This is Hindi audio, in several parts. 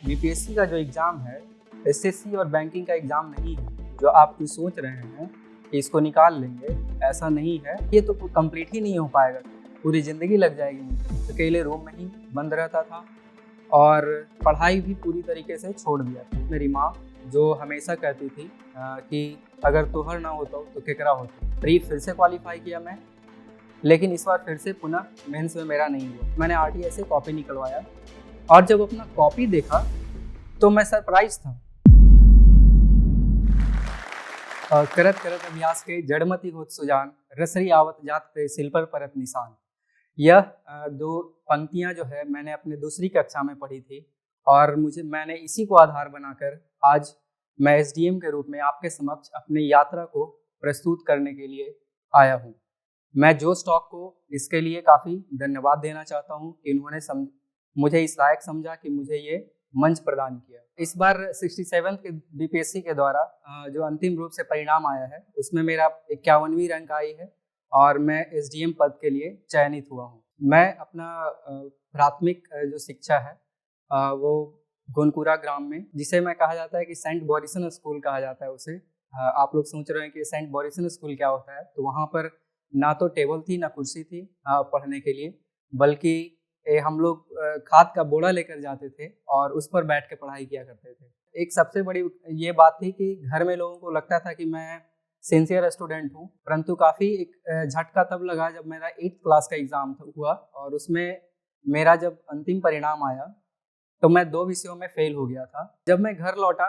बीपीएससी का जो एग्ज़ाम है, एसएससी और बैंकिंग का एग्ज़ाम नहीं है। जो आप सोच रहे हैं कि इसको निकाल लेंगे, ऐसा नहीं है। ये तो कंप्लीट ही नहीं हो पाएगा, पूरी ज़िंदगी लग जाएगी मुझे। अकेले रूम में ही बंद रहता था और पढ़ाई भी पूरी तरीके से छोड़ दिया था। मेरी माँ जो हमेशा कहती थी कि अगर तोहर ना होता तो केकरा होता। प्री फिर से क्वालिफाई किया मैं, लेकिन इस बार फिर से पुनः मेंस में मेरा नहीं हुआ। मैंने आरटीआई से कॉपी निकलवाया और जब अपना कॉपी देखा तो मैं सरप्राइज था। करत करत अभ्यास के जड़मति होत सुजान, रसरी आवत जात पे सिल पर परत निशान। यह दो पंक्तियां जो है मैंने अपने दूसरी कक्षा में पढ़ी थी और मैंने इसी को आधार बनाकर आज मैं एसडीएम के रूप में आपके समक्ष अपनी यात्रा को प्रस्तुत करने के लिए आया हूँ। मैं जो स्टॉक को इसके लिए काफ़ी धन्यवाद देना चाहता हूँ कि इन्होंने मुझे इस लायक समझा कि मुझे ये मंच प्रदान किया। इस बार 67 के बीपीएससी के द्वारा जो अंतिम रूप से परिणाम आया है उसमें मेरा 51वीं रैंक आई है और मैं एसडीएम पद के लिए चयनित हुआ हूँ। मैं अपना प्राथमिक जो शिक्षा है वो गोनकुरा ग्राम में, जिसे मैं कहा जाता है कि सेंट बोरिसन स्कूल कहा जाता है उसे। आप लोग सोच रहे हैं कि सेंट बोरिसन स्कूल क्या होता है, तो वहाँ पर ना तो टेबल थी ना कुर्सी थी पढ़ने के लिए, बल्कि हम लोग खाद का बोरा लेकर जाते थे और उस पर बैठ के पढ़ाई किया करते थे। एक सबसे बड़ी ये बात थी कि घर में लोगों को लगता था कि मैं सिंसियर स्टूडेंट हूँ, परंतु काफ़ी एक झटका तब लगा जब मेरा 8th क्लास का एग्ज़ाम हुआ और उसमें मेरा जब अंतिम परिणाम आया तो मैं 2 विषयों में फेल हो गया था। जब मैं घर लौटा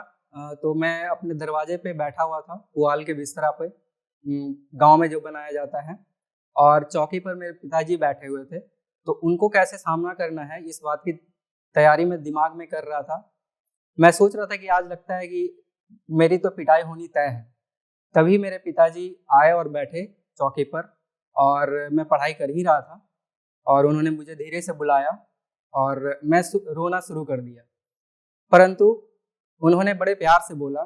तो मैं अपने दरवाजे पे बैठा हुआ था, पुआल के बिस्तरा पे, गांव में जो बनाया जाता है, और चौकी पर मेरे पिताजी बैठे हुए थे। तो उनको कैसे सामना करना है इस बात की तैयारी में दिमाग में कर रहा था। मैं सोच रहा था कि आज लगता है कि मेरी तो पिटाई होनी तय है। तभी मेरे पिताजी आए और बैठे चौकी पर और मैं पढ़ाई कर ही रहा था और उन्होंने मुझे धीरे से बुलाया और मैं रोना शुरू कर दिया, परंतु उन्होंने बड़े प्यार से बोला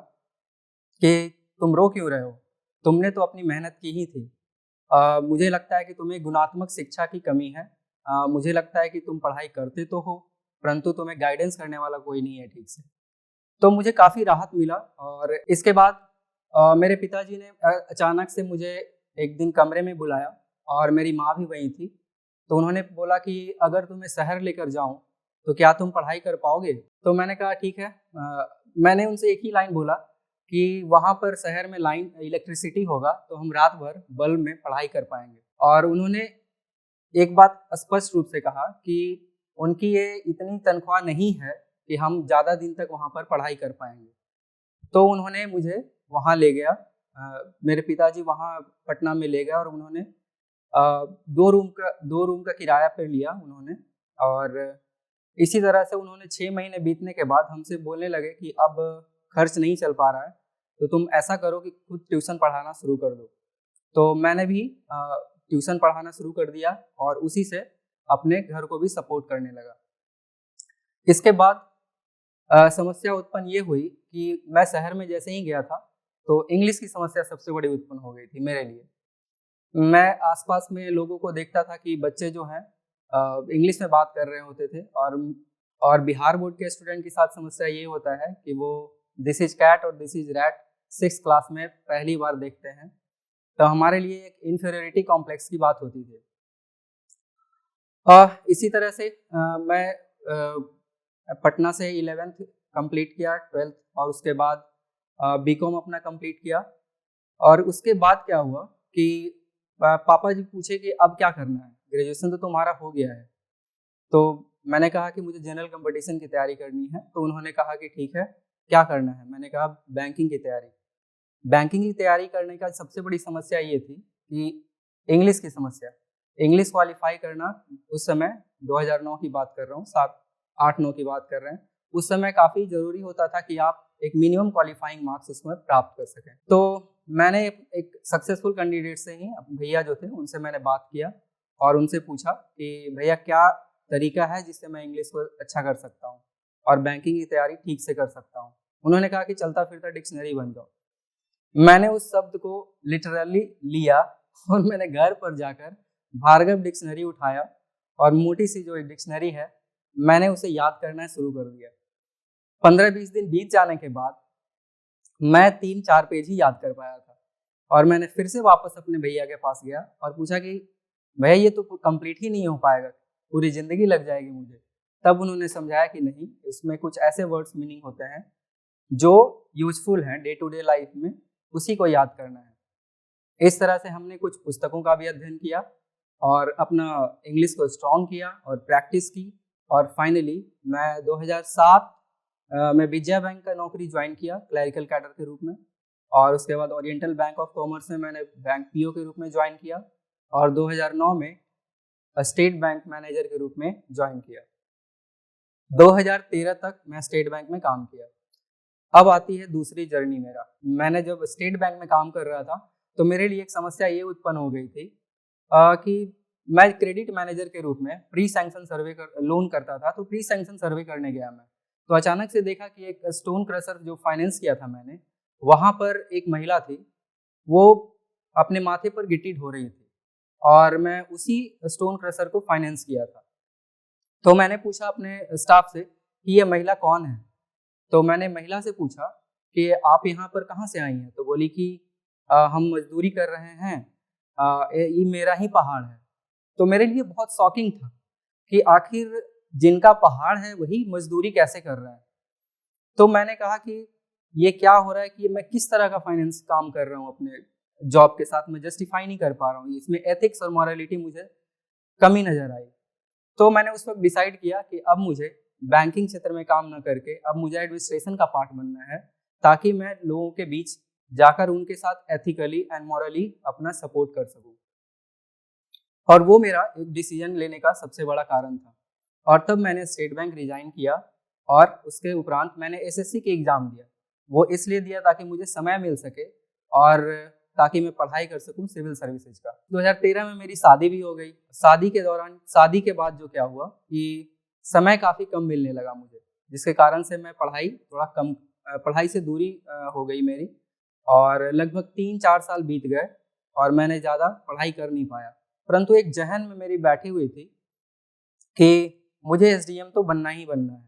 कि तुम रो क्यों रहे हो, तुमने तो अपनी मेहनत की ही थी। मुझे लगता है कि तुम्हें गुणात्मक शिक्षा की कमी है। मुझे लगता है कि तुम पढ़ाई करते तो हो, परंतु तुम्हें गाइडेंस करने वाला कोई नहीं है ठीक से। तो मुझे काफ़ी राहत मिला और इसके बाद मेरे पिताजी ने अचानक से मुझे एक दिन कमरे में बुलाया और मेरी माँ भी वहीं थी। तो उन्होंने बोला कि अगर तुम्हें शहर लेकर जाऊं तो क्या तुम पढ़ाई कर पाओगे? तो मैंने कहा ठीक है। मैंने उनसे एक ही लाइन बोला कि वहाँ पर शहर में लाइन इलेक्ट्रिसिटी होगा तो हम रात भर बल्ब में पढ़ाई कर पाएंगे। और उन्होंने एक बात स्पष्ट रूप से कहा कि उनकी ये इतनी तनख्वाह नहीं है कि हम ज़्यादा दिन तक वहाँ पर पढ़ाई कर पाएंगे। तो उन्होंने मुझे वहाँ ले गया। मेरे पिताजी वहाँ पटना में ले गए और उन्होंने 2 रूम का किराया पर लिया उन्होंने। और इसी तरह से उन्होंने 6 महीने बीतने के बाद हमसे बोलने लगे कि अब खर्च नहीं चल पा रहा है तो तुम ऐसा करो कि खुद ट्यूशन पढ़ाना शुरू कर दो। तो मैंने भी ट्यूशन पढ़ाना शुरू कर दिया और उसी से अपने घर को भी सपोर्ट करने लगा। इसके बाद समस्या उत्पन्न ये हुई कि मैं शहर में जैसे ही गया था तो इंग्लिश की समस्या सबसे बड़ी उत्पन्न हो गई थी मेरे लिए। मैं आसपास में लोगों को देखता था कि बच्चे जो हैं इंग्लिश में बात कर रहे होते थे और बिहार बोर्ड के स्टूडेंट के साथ समस्या ये होता है कि वो दिस इज कैट और this is rat 6th class में पहली बार देखते हैं। तो हमारे लिए एक इन्फीरियरिटी कॉम्प्लेक्स की बात होती थी। इसी तरह से मैं पटना से 11th कंप्लीट किया, 12th, और उसके बाद बीकॉम अपना कंप्लीट किया। और उसके बाद क्या हुआ कि पापा जी पूछे कि अब क्या करना है, ग्रेजुएशन तो तुम्हारा हो गया है। तो मैंने कहा कि मुझे जनरल कंपटीशन की तैयारी करनी है। तो उन्होंने कहा कि ठीक है, क्या करना है? मैंने कहा बैंकिंग की तैयारी। बैंकिंग की तैयारी करने का सबसे बड़ी समस्या ये थी कि इंग्लिश की समस्या। इंग्लिश क्वालिफाई करना उस समय 2009 की बात कर रहा हूँ, 7-8-9 की बात कर रहे हैं। उस समय काफ़ी ज़रूरी होता था कि आप एक मिनिमम क्वालिफाइंग मार्क्स उसमें प्राप्त कर सकें। तो मैंने एक सक्सेसफुल कैंडिडेट से ही, भैया जो थे उनसे मैंने बात किया और उनसे पूछा कि भैया क्या तरीका है जिससे मैं इंग्लिश को अच्छा कर सकता हूँ और बैंकिंग की तैयारी ठीक से कर सकता हूँ। उन्होंने कहा कि चलता फिरता डिक्शनरी बन जाओ। मैंने उस शब्द को लिटरली लिया और मैंने घर पर जाकर भार्गव डिक्शनरी उठाया और मोटी सी जो डिक्शनरी है मैंने उसे याद करना शुरू कर दिया। 15-20 दिन बीत जाने के बाद मैं 3-4 पेज ही याद कर पाया था और मैंने फिर से वापस अपने भैया के पास गया और पूछा कि भैया ये तो कंप्लीट ही नहीं हो पाएगा, पूरी ज़िंदगी लग जाएगी मुझे। तब उन्होंने समझाया कि नहीं, उसमें कुछ ऐसे वर्ड्स मीनिंग होते हैं जो यूजफुल हैं डे टू डे लाइफ में, उसी को याद करना है। इस तरह से हमने कुछ पुस्तकों का भी अध्ययन किया और अपना इंग्लिश को स्ट्रॉन्ग किया और प्रैक्टिस की और फाइनली मैं 2007 में विजया बैंक का नौकरी ज्वाइन किया क्लरिकल कैडर के रूप में और उसके बाद ओरिएंटल बैंक ऑफ कॉमर्स में मैंने बैंक पीओ के रूप में ज्वाइन किया और 2009 में स्टेट बैंक मैनेजर के रूप में ज्वाइन किया। 2013 तक मैं स्टेट बैंक में काम किया। अब आती है दूसरी जर्नी मेरा। मैंने जब स्टेट बैंक में काम कर रहा था तो मेरे लिए एक समस्या ये उत्पन्न हो गई थी कि मैं क्रेडिट मैनेजर के रूप में प्री सैंक्शन सर्वे लोन करता था। तो प्री सैंक्शन सर्वे करने गया मैं, तो अचानक से देखा कि एक स्टोन क्रशर जो फाइनेंस किया था मैंने, वहाँ पर एक महिला थी, वो अपने माथे पर गिट्टी ढो रही थी और मैं उसी स्टोन क्रशर को फाइनेंस किया था। तो मैंने पूछा अपने स्टाफ से कि ये महिला कौन है। तो मैंने महिला से पूछा कि आप यहाँ पर कहाँ से आई हैं। तो बोली कि हम मजदूरी कर रहे हैं, ये मेरा ही पहाड़ है। तो मेरे लिए बहुत शॉकिंग था कि आखिर जिनका पहाड़ है वही मजदूरी कैसे कर रहा है। तो मैंने कहा कि ये क्या हो रहा है कि मैं किस तरह का फाइनेंस काम कर रहा हूँ अपने जॉब के साथ, मैं जस्टिफाई नहीं कर पा रहा हूँ, इसमें एथिक्स और मॉरलिटी मुझे कमी नजर आई। तो मैंने उस वक्त डिसाइड किया कि अब मुझे बैंकिंग क्षेत्र में काम न करके अब मुझे एडमिनिस्ट्रेशन का पार्ट बनना है, ताकि मैं लोगों के बीच जाकर उनके साथ एथिकली एंड मॉरली अपना सपोर्ट कर सकूं। और वो मेरा एक डिसीजन लेने का सबसे बड़ा कारण था। और तब मैंने स्टेट बैंक रिजाइन किया और उसके उपरांत मैंने एसएससी के एग्ज़ाम दिया। वो इसलिए दिया ताकि मुझे समय मिल सके और ताकि मैं पढ़ाई कर सकूं सिविल सर्विसेज का। 2013 में मेरी शादी भी हो गई। शादी के बाद जो क्या हुआ कि समय काफ़ी कम मिलने लगा मुझे, जिसके कारण से मैं पढ़ाई से दूरी हो गई मेरी और लगभग 3-4 साल बीत गए और मैंने ज़्यादा पढ़ाई कर नहीं पाया। परंतु एक जहन में मेरी बैठी हुई थी कि मुझे एसडीएम तो बनना ही बनना है।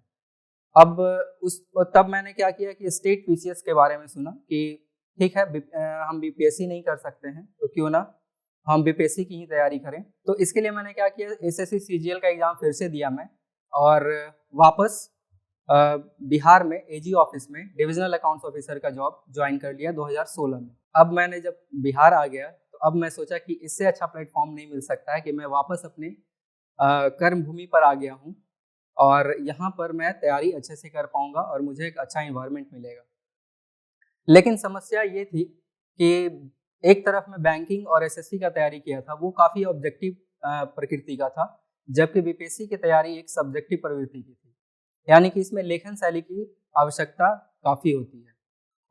तब मैंने क्या किया कि स्टेट पीसीएस के बारे में सुना कि ठीक है, हम बीपीएससी नहीं कर सकते हैं तो क्यों ना हम बीपीएससी की ही तैयारी करें। तो इसके लिए मैंने क्या किया, एसएससी सीजीएल का एग्ज़ाम फिर से दिया मैं और वापस बिहार में एजी ऑफिस में डिविजनल अकाउंट्स ऑफिसर का जॉब ज्वाइन कर लिया 2016 में। अब मैंने जब बिहार आ गया तो अब मैं सोचा कि इससे अच्छा प्लेटफॉर्म नहीं मिल सकता है कि मैं वापस अपने कर्म भूमि पर आ गया हूँ और यहाँ पर मैं तैयारी अच्छे से कर पाऊँगा और मुझे एक अच्छा इन्वायरमेंट मिलेगा। लेकिन समस्या ये थी कि एक तरफ मैं बैंकिंग और एसएससी का तैयारी किया था, वो काफ़ी ऑब्जेक्टिव प्रकृति का था, जबकि बीपीएससी की तैयारी एक सब्जेक्टिव प्रवृत्ति की थी, यानी कि इसमें लेखन शैली की आवश्यकता काफ़ी होती है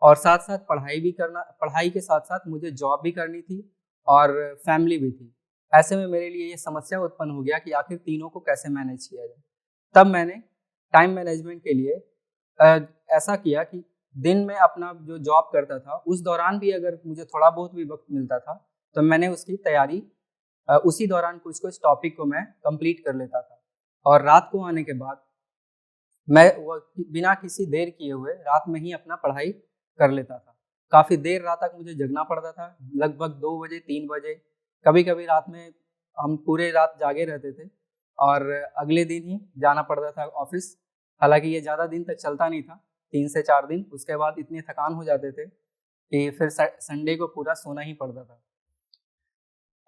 और साथ साथ पढ़ाई के साथ साथ मुझे जॉब भी करनी थी और फैमिली भी थी। ऐसे में मेरे लिए ये समस्या उत्पन्न हो गया कि आखिर तीनों को कैसे मैनेज किया जाए। तब मैंने टाइम मैनेजमेंट के लिए ऐसा किया कि दिन में अपना जो जॉब करता था उस दौरान भी अगर मुझे थोड़ा बहुत भी वक्त मिलता था तो मैंने उसकी तैयारी उसी दौरान कुछ टॉपिक को मैं कंप्लीट कर लेता था और रात को आने के बाद मैं बिना किसी देर किए हुए रात में ही अपना पढ़ाई कर लेता था। काफ़ी देर रात तक मुझे जगना पड़ता था, लगभग 2 बजे 3 बजे, कभी कभी रात में हम पूरे रात जागे रहते थे और अगले दिन ही जाना पड़ता था ऑफिस। हालांकि ये ज़्यादा दिन तक चलता नहीं था, 3 से 4 दिन, उसके बाद इतने थकान हो जाते थे कि फिर संडे को पूरा सोना ही पड़ता था।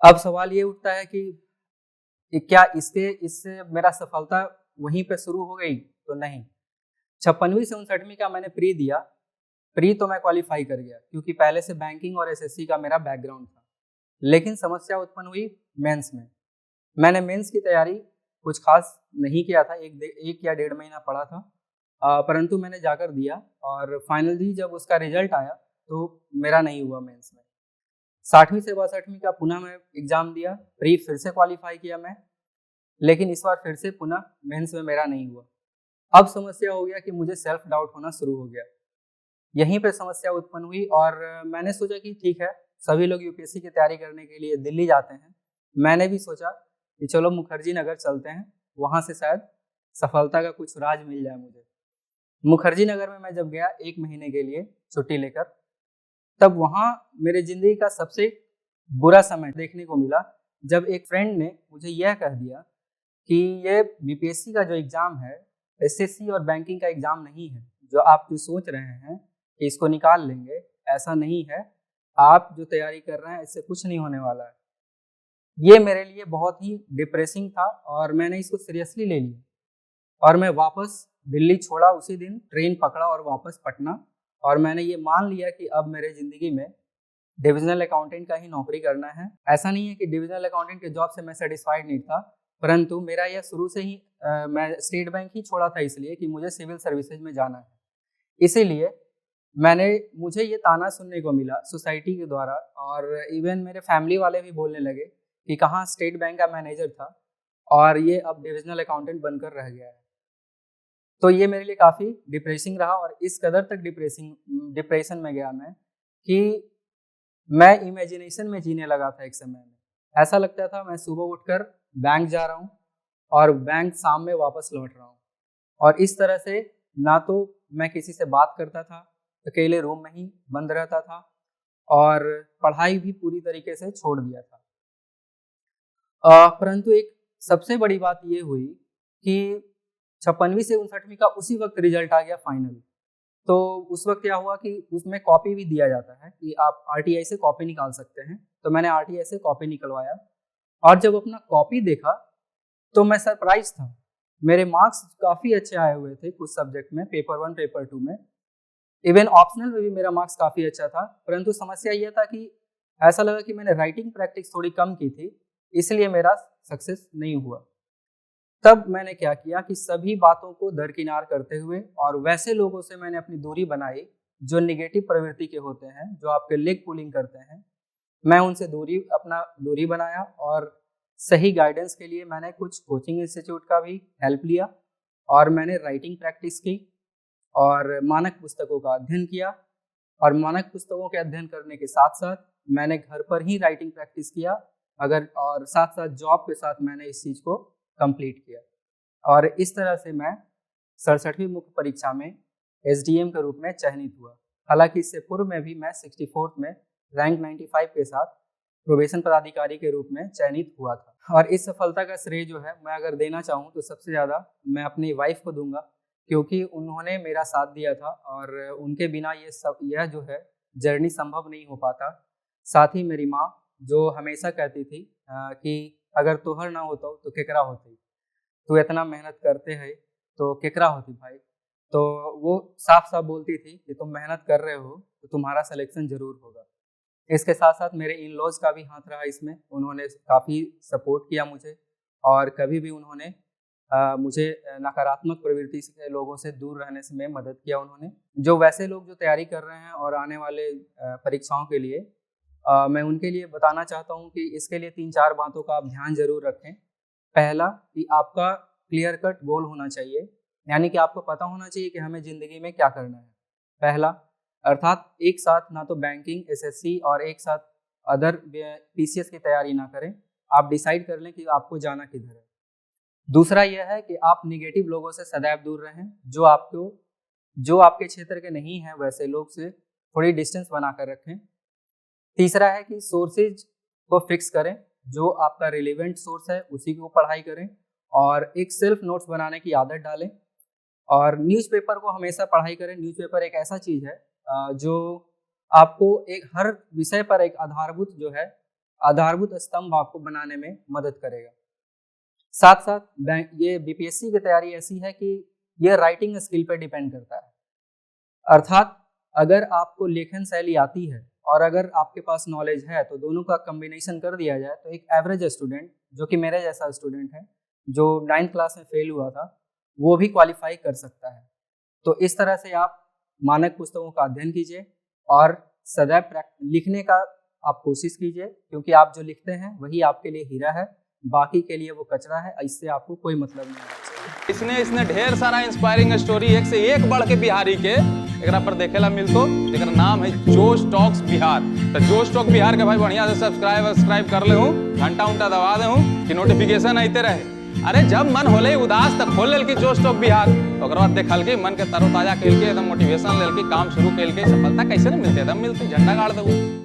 अब सवाल ये उठता है कि क्या इससे मेरा सफलता वहीं पे शुरू हो गई? तो नहीं। 56वीं से 59वीं का मैंने प्री दिया। प्री तो मैं क्वालिफाई कर गया क्योंकि पहले से बैंकिंग और एसएससी का मेरा बैकग्राउंड था। लेकिन समस्या उत्पन्न हुई मेंस में। मैंने मेंस की तैयारी कुछ खास नहीं किया था, एक या 1.5 महीना पढ़ा था, परंतु मैंने जाकर दिया और फाइनली जब उसका रिजल्ट आया तो मेरा नहीं हुआ मेंस में। 60वीं से 62वीं का पुनः मैं एग्ज़ाम दिया, प्री फिर से क्वालिफाई किया मैं, लेकिन इस बार फिर से पुनः मेंस में मेरा नहीं हुआ। अब समस्या हो गया कि मुझे सेल्फ डाउट होना शुरू हो गया। यहीं पे समस्या उत्पन्न हुई और मैंने सोचा कि ठीक है, सभी लोग यूपीएससी की तैयारी करने के लिए दिल्ली जाते हैं, मैंने भी सोचा कि चलो मुखर्जी नगर चलते हैं, वहाँ से शायद सफलता का कुछ राज मिल जाए मुझे। मुखर्जी नगर में मैं जब गया 1 महीने के लिए छुट्टी लेकर, तब वहाँ मेरे ज़िंदगी का सबसे बुरा समय देखने को मिला, जब एक फ्रेंड ने मुझे यह कह दिया कि ये बीपीएससी का जो एग्ज़ाम है, एसएससी और बैंकिंग का एग्ज़ाम नहीं है, जो आप जो सोच रहे हैं कि इसको निकाल लेंगे, ऐसा नहीं है। आप जो तैयारी कर रहे हैं, इससे कुछ नहीं होने वाला है। ये मेरे लिए बहुत ही डिप्रेसिंग था और मैंने इसको सीरियसली ले लिया और मैं वापस दिल्ली छोड़ा, उसी दिन ट्रेन पकड़ा और वापस पटना। और मैंने ये मान लिया कि अब मेरे ज़िंदगी में डिविजनल अकाउंटेंट का ही नौकरी करना है। ऐसा नहीं है कि डिविजनल अकाउंटेंट के जॉब से मैं सेटिस्फाइड नहीं था, परंतु मेरा यह शुरू से ही मैं स्टेट बैंक ही छोड़ा था इसलिए कि मुझे सिविल सर्विसेज में जाना है। इसीलिए मुझे ये ताना सुनने को मिला सोसाइटी के द्वारा, और इवन मेरे फैमिली वाले भी बोलने लगे कि कहाँ स्टेट बैंक का मैनेजर था और ये अब डिविजनल अकाउंटेंट बनकर रह गया है। तो ये मेरे लिए काफ़ी डिप्रेसिंग रहा और इस कदर तक डिप्रेशन में गया मैं कि मैं इमेजिनेशन में जीने लगा था। एक समय में ऐसा लगता था मैं सुबह उठकर बैंक जा रहा हूँ और बैंक शाम में वापस लौट रहा हूँ, और इस तरह से ना तो मैं किसी से बात करता था, अकेले रूम में ही बंद रहता था, और पढ़ाई भी पूरी तरीके से छोड़ दिया था। परंतु एक सबसे बड़ी बात ये हुई कि 56वीं से 59वीं का उसी वक्त रिजल्ट आ गया फाइनल। तो उस वक्त क्या हुआ कि उसमें कॉपी भी दिया जाता है कि आप आरटीआई से कॉपी निकाल सकते हैं। तो मैंने आरटीआई से कॉपी निकलवाया और जब अपना कॉपी देखा तो मैं सरप्राइज था। मेरे मार्क्स काफ़ी अच्छे आए हुए थे कुछ सब्जेक्ट में, पेपर 1 पेपर 2 में, इवन ऑप्शनल में भी मेरा मार्क्स काफ़ी अच्छा था। परंतु समस्या यह था कि ऐसा लगा कि मैंने राइटिंग प्रैक्टिस थोड़ी कम की थी, इसलिए मेरा सक्सेस नहीं हुआ। तब मैंने क्या किया कि सभी बातों को दरकिनार करते हुए और वैसे लोगों से मैंने अपनी दूरी बनाई जो निगेटिव प्रवृत्ति के होते हैं, जो आपके लेग पुलिंग करते हैं। मैं उनसे दूरी बनाया और सही गाइडेंस के लिए मैंने कुछ कोचिंग इंस्टीट्यूट का भी हेल्प लिया और मैंने राइटिंग प्रैक्टिस की और मानक पुस्तकों का अध्ययन किया। और मानक पुस्तकों के अध्ययन करने के साथ साथ मैंने घर पर ही राइटिंग प्रैक्टिस किया और साथ साथ जॉब के साथ मैंने इस चीज़ को कंप्लीट किया। और इस तरह से मैं 67वीं मुख्य परीक्षा में एसडीएम के रूप में चयनित हुआ। हालांकि इससे पूर्व में भी मैं 64th में रैंक 95 के साथ प्रोबेशन पदाधिकारी के रूप में चयनित हुआ था। और इस सफलता का श्रेय जो है मैं अगर देना चाहूँ तो सबसे ज़्यादा मैं अपनी वाइफ को दूंगा, क्योंकि उन्होंने मेरा साथ दिया था और उनके बिना यह जो है जर्नी संभव नहीं हो पाता। साथ ही मेरी माँ जो हमेशा कहती थी कि अगर तोहर ना होता तो केकरा होती, तू इतना मेहनत करते है तो केकरा होती भाई। तो वो साफ साफ बोलती थी कि तुम मेहनत कर रहे हो तो तुम्हारा सिलेक्शन जरूर होगा। इसके साथ साथ मेरे इन लॉज का भी हाथ रहा इसमें, उन्होंने काफ़ी सपोर्ट किया मुझे और कभी भी उन्होंने मुझे नकारात्मक प्रवृत्ति के लोगों से दूर रहने से में मदद किया। उन्होंने जो वैसे लोग जो तैयारी कर रहे हैं और आने वाले परीक्षाओं के लिए मैं उनके लिए बताना चाहता हूं कि इसके लिए 3-4 बातों का आप ध्यान जरूर रखें। पहला कि आपका क्लियर कट गोल होना चाहिए, यानी कि आपको पता होना चाहिए कि हमें ज़िंदगी में क्या करना है। पहला, अर्थात एक साथ ना तो बैंकिंग, एसएससी और एक साथ अदर पीसीएस की तैयारी ना करें। आप डिसाइड कर लें कि आपको जाना किधर है। दूसरा यह है कि आप निगेटिव लोगों से सदैव दूर रहें, जो आपके क्षेत्र के नहीं हैं वैसे लोग से थोड़ी डिस्टेंस बनाकर रखें। तीसरा है कि सोर्सेज को फिक्स करें, जो आपका रिलेवेंट सोर्स है उसी को पढ़ाई करें और एक सेल्फ नोट्स बनाने की आदत डालें। और न्यूज़पेपर को हमेशा पढ़ाई करें। न्यूज़पेपर एक ऐसा चीज़ है जो आपको एक हर विषय पर एक आधारभूत स्तंभ आपको बनाने में मदद करेगा। साथ साथ ये बीपीएससी की तैयारी ऐसी है कि यह राइटिंग स्किल पर डिपेंड करता है। अर्थात अगर आपको लेखन शैली आती है और अगर आपके पास नॉलेज है तो दोनों का कम्बिनेशन कर दिया जाए तो एक एवरेज स्टूडेंट, जो कि मेरे जैसा स्टूडेंट है जो 9th क्लास में फेल हुआ था, वो भी क्वालिफाई कर सकता है। तो इस तरह से आप मानक पुस्तकों का अध्ययन कीजिए और सदैव लिखने का आप कोशिश कीजिए, क्योंकि आप जो लिखते हैं वही आपके लिए हीरा है, बाकी के लिए वो कचरा है। इससे आपको कोई मतलब नहीं है। इसने ढेर सारा इंस्पायरिंग स्टोरी एक से एक बढ़ के बिहारी के एकरा पर देखेला मिलतो। एकरा नाम है जोश टॉक्स बिहार। तो जोश टॉक बिहार के भाई बढ़िया से सब्सक्राइब कर ले हूँ, घंटा उंटा दबा दे हूँ कि नोटिफिकेशन आते रहे। अरे जब मन होले उदास तक खोल लेल की जोश टॉक बिहार, ओकर बाद देखल की मन के तरोताजा कैल के एकदम मोटिवेशन लेल की काम शुरू कैल के सफलता कैसे न मिलते, एकदम मिलती, झंडा गाड़ दऊ।